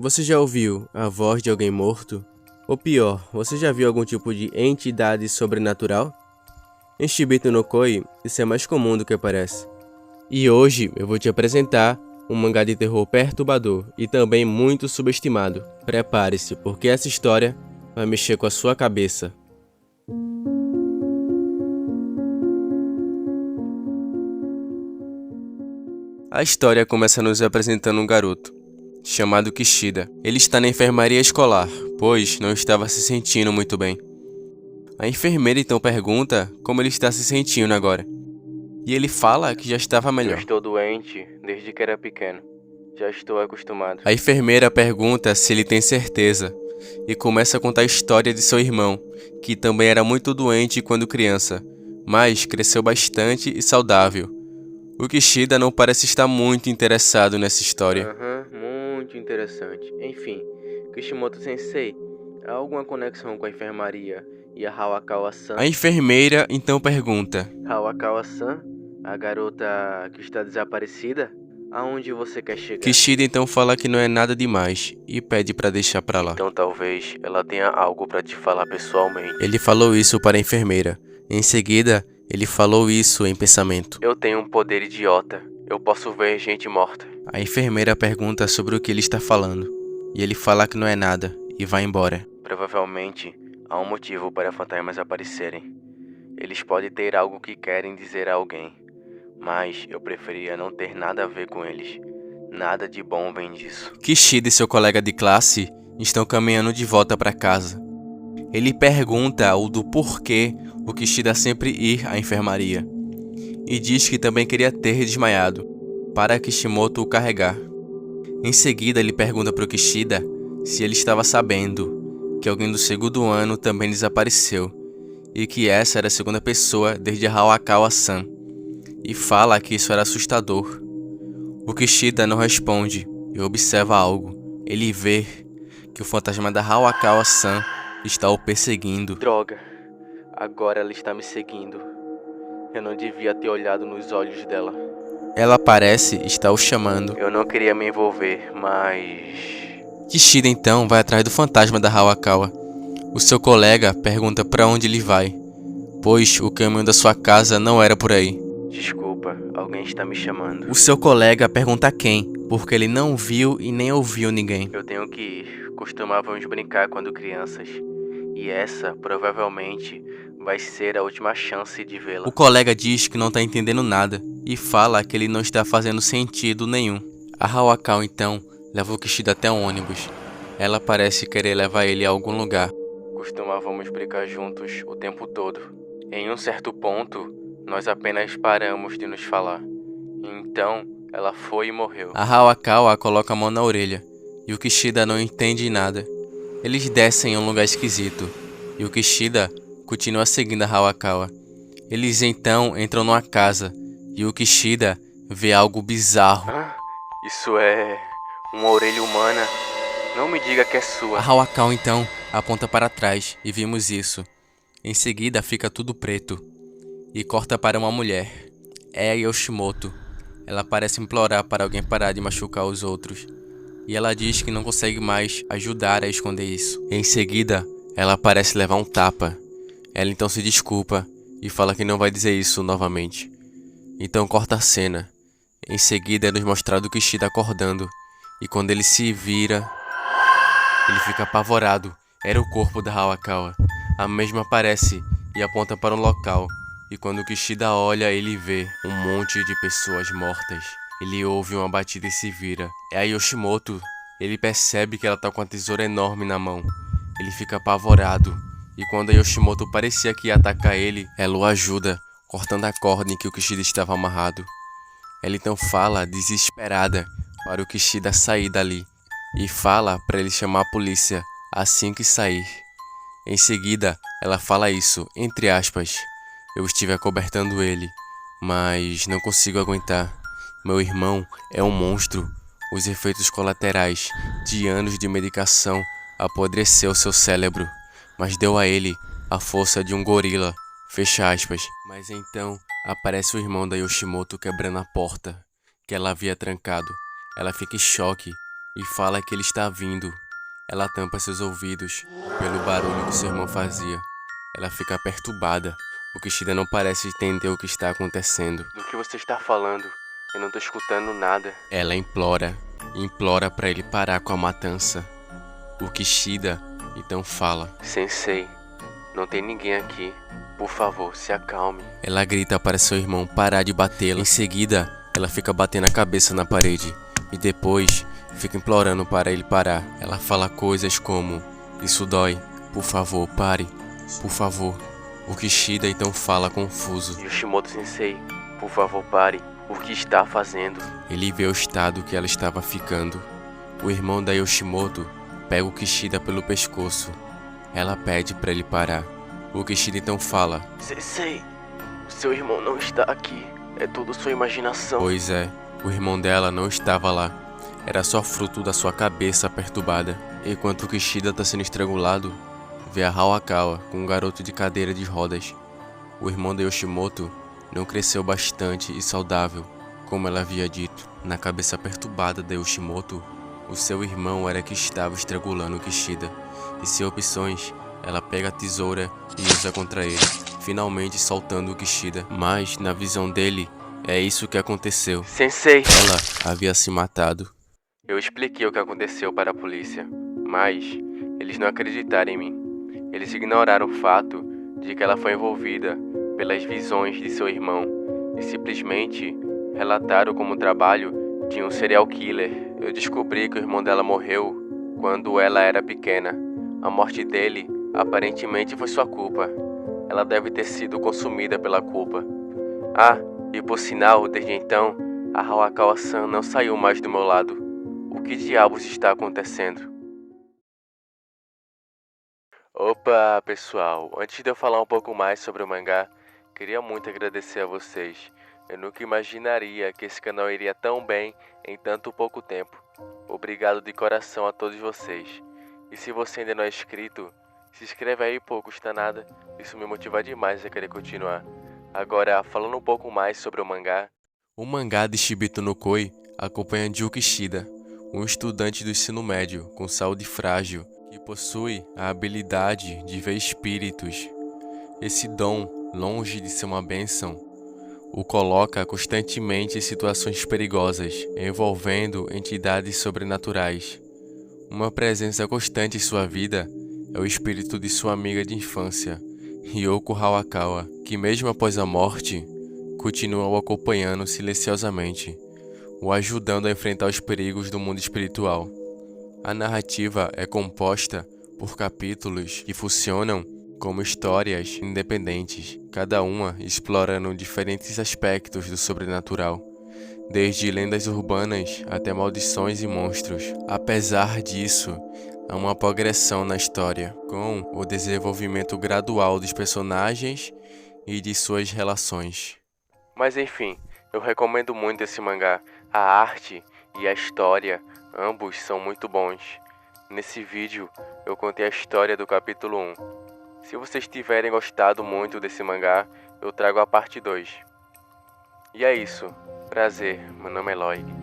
Você já ouviu a voz de alguém morto? Ou pior, você já viu algum tipo de entidade sobrenatural? Em Shibito no Koi, isso é mais comum do que parece. E hoje eu vou te apresentar um mangá de terror perturbador e também muito subestimado. Prepare-se, porque essa história vai mexer com a sua cabeça. A história começa nos apresentando um garoto, chamado Kishida. Ele está na enfermaria escolar, pois não estava se sentindo muito bem. A enfermeira então pergunta como ele está se sentindo agora. E ele fala que já estava melhor. Eu estou doente desde que era pequeno. Já estou acostumado. A enfermeira pergunta se ele tem certeza e começa a contar a história de seu irmão, que também era muito doente quando criança, mas cresceu bastante e saudável. O Kishida não parece estar muito interessado nessa história. Muito interessante. Enfim, Kishimoto Sensei, há alguma conexão com a enfermaria e a Hawakawa-san? A enfermeira então pergunta: Hawakawa-san, a garota que está desaparecida? Aonde você quer chegar? Kishida então fala que não é nada demais e pede para deixar pra lá. Então talvez ela tenha algo para te falar pessoalmente. Ele falou isso para a enfermeira. Em seguida, ele falou isso em pensamento. Eu tenho um poder idiota. Eu posso ver gente morta. A enfermeira pergunta sobre o que ele está falando, e ele fala que não é nada e vai embora. Provavelmente há um motivo para fantasmas aparecerem. Eles podem ter algo que querem dizer a alguém, mas eu preferia não ter nada a ver com eles. Nada de bom vem disso. Kishida e seu colega de classe estão caminhando de volta para casa. Ele pergunta o do porquê o Kishida sempre ir à enfermaria, e diz que também queria ter desmaiado, para Kishimoto o carregar. Em seguida, ele pergunta para o Kishida se ele estava sabendo que alguém do segundo ano também desapareceu, e que essa era a segunda pessoa desde a Hawakawa-san, e fala que isso era assustador. O Kishida não responde e observa algo. Ele vê que o fantasma da Hawakawa-san está o perseguindo. Droga, agora ela está me seguindo. Eu não devia ter olhado nos olhos dela. Ela parece estar o chamando. Eu não queria me envolver, mas... Kishida então vai atrás do fantasma da Hawakawa. O seu colega pergunta para onde ele vai, pois o caminho da sua casa não era por aí. Desculpa, alguém está me chamando. O seu colega pergunta quem, porque ele não viu e nem ouviu ninguém. Eu tenho que ir. Costumávamos brincar quando crianças. E essa, provavelmente, vai ser a última chance de vê-la. O colega diz que não está entendendo nada e fala que ele não está fazendo sentido nenhum. A Hawakawa então leva o Kishida até um ônibus. Ela parece querer levar ele a algum lugar. Costumávamos brincar juntos o tempo todo. Em um certo ponto, nós apenas paramos de nos falar. Então, ela foi e morreu. A Hawakawa coloca a mão na orelha e o Kishida não entende nada. Eles descem em um lugar esquisito e o Kishida continua seguindo a Hawakawa. Eles então entram numa casa e o Kishida vê algo bizarro. Isso é uma orelha humana. Não me diga que é sua. A Hawakawa então aponta para trás e vimos isso. Em seguida fica tudo preto e corta para uma mulher. É a Yoshimoto. Ela parece implorar para alguém parar de machucar os outros. E ela diz que não consegue mais ajudar a esconder isso. Em seguida, ela parece levar um tapa. Ela então se desculpa e fala que não vai dizer isso novamente. Então corta a cena. Em seguida é nos mostrado o Kishida acordando. E quando ele se vira, ele fica apavorado. Era o corpo da Hawakawa. A mesma aparece e aponta para um local. E quando o Kishida olha, ele vê um monte de pessoas mortas. Ele ouve uma batida e se vira. É a Yoshimoto. Ele percebe que ela tá com uma tesoura enorme na mão. Ele fica apavorado. E quando a Yoshimoto parecia que ia atacar ele, ela o ajuda, cortando a corda em que o Kishida estava amarrado. Ela então fala, desesperada, para o Kishida sair dali. E fala para ele chamar a polícia assim que sair. Em seguida, ela fala isso, entre aspas. Eu estive acobertando ele, mas não consigo aguentar. Meu irmão é um monstro. Os efeitos colaterais de anos de medicação apodreceu seu cérebro, mas deu a ele a força de um gorila. Fecha aspas. Mas então aparece o irmão da Yoshimoto quebrando a porta que ela havia trancado. Ela fica em choque e fala que ele está vindo. Ela tampa seus ouvidos pelo barulho que seu irmão fazia. Ela fica perturbada. O Kishida não parece entender o que está acontecendo. Do que você está falando? Eu não tô escutando nada. Ela implora para ele parar com a matança. O Kishida então fala: Sensei, não tem ninguém aqui. Por favor, se acalme. Ela grita para seu irmão parar de batê-la. Em seguida, ela fica batendo a cabeça na parede e depois fica implorando para ele parar. Ela fala coisas como: isso dói, por favor, pare, por favor. O Kishida então fala confuso: Yoshimoto Sensei, por favor, pare. O que está fazendo? Ele vê o estado que ela estava ficando. O irmão da Yoshimoto pega o Kishida pelo pescoço. Ela pede para ele parar. O Kishida então fala: Sensei, seu irmão não está aqui. É tudo sua imaginação. Pois é, o irmão dela não estava lá. Era só fruto da sua cabeça perturbada. Enquanto o Kishida está sendo estrangulado, vê a Hawakawa com um garoto de cadeira de rodas. O irmão de Yoshimoto não cresceu bastante e saudável, como ela havia dito. Na cabeça perturbada de Yoshimoto, o seu irmão era que estava estrangulando o Kishida. E sem opções, ela pega a tesoura e usa contra ele, finalmente soltando o Kishida. Mas, na visão dele, é isso que aconteceu. Sensei! Ela havia se matado. Eu expliquei o que aconteceu para a polícia, mas eles não acreditaram em mim. Eles ignoraram o fato de que ela foi envolvida pelas visões de seu irmão e simplesmente relataram como trabalho de um serial killer. Eu descobri que o irmão dela morreu quando ela era pequena. A morte dele aparentemente foi sua culpa. Ela deve ter sido consumida pela culpa. Ah, e por sinal, desde então, a Hawakawa-san não saiu mais do meu lado. O que diabos está acontecendo? Opa, pessoal, antes de eu falar um pouco mais sobre o mangá, queria muito agradecer a vocês. Eu nunca imaginaria que esse canal iria tão bem em tanto pouco tempo. Obrigado de coração a todos vocês. E se você ainda não é inscrito, se inscreve aí, pô, custa nada. Isso me motiva demais a querer continuar. Agora, falando um pouco mais sobre o mangá. O mangá de Shibito no Koi acompanha Yu Kishida, um estudante do ensino médio com saúde frágil, que possui a habilidade de ver espíritos. Esse dom, longe de ser uma bênção, o coloca constantemente em situações perigosas, envolvendo entidades sobrenaturais. Uma presença constante em sua vida é o espírito de sua amiga de infância, Ryoko Hawakawa, que mesmo após a morte, continua o acompanhando silenciosamente, o ajudando a enfrentar os perigos do mundo espiritual. A narrativa é composta por capítulos que funcionam como histórias independentes, cada uma explorando diferentes aspectos do sobrenatural, desde lendas urbanas até maldições e monstros. Apesar disso, há uma progressão na história, com o desenvolvimento gradual dos personagens e de suas relações. Mas enfim, eu recomendo muito esse mangá. A arte e a história, ambos são muito bons. Nesse vídeo, eu contei a história do capítulo 1. Se vocês tiverem gostado muito desse mangá, eu trago a parte 2. E é isso. Prazer, meu nome é Eloy.